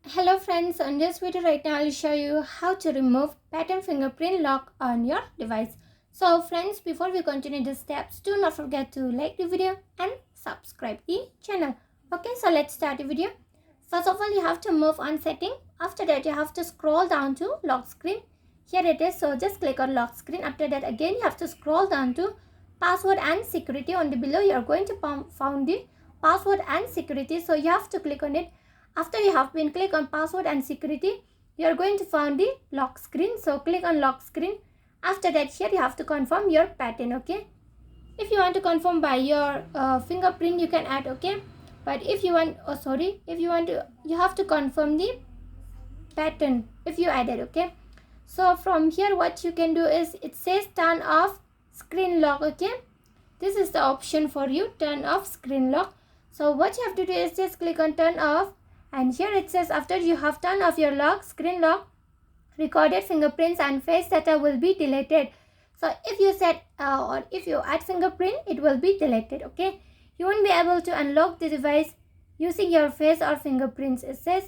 Hello friends, on this video right now I'll show you how to remove pattern fingerprint lock on your device. So friends, before we continue the steps, do not forget to like the video and subscribe the channel. Okay, so let's start the video. First of all, you have to move on setting. After that, you have to scroll down to lock screen. Here it is, so just click on lock screen. After that, again you have to scroll down to password and security. On the below you are going to found the password and security, so you have to click on it. After you have been click on password and security, you are going to find the lock screen. So click on lock screen. After that, here you have to confirm your pattern. Okay. If you want to confirm by your fingerprint, you can add. Okay. But if you want, you have to confirm the pattern if you added. Okay. So from here, what you can do is it says turn off screen lock. Okay. This is the option for you, turn off screen lock. So what you have to do is just click on turn off. And here it says after you have turned off your screen lock, recorded fingerprints and face data will be deleted. So if you set or if you add fingerprint, it will be deleted. Okay, you won't be able to unlock the device using your face or fingerprints. It says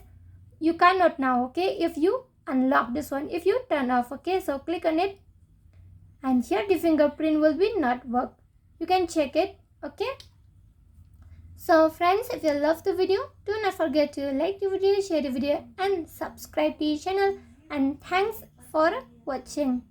you cannot now. Okay, if you unlock this one, if you turn off. Okay, so click on it, and here the fingerprint will be not work. You can check it. Okay. So friends, if you love the video, do not forget to like the video, share the video and subscribe to the channel, and thanks for watching.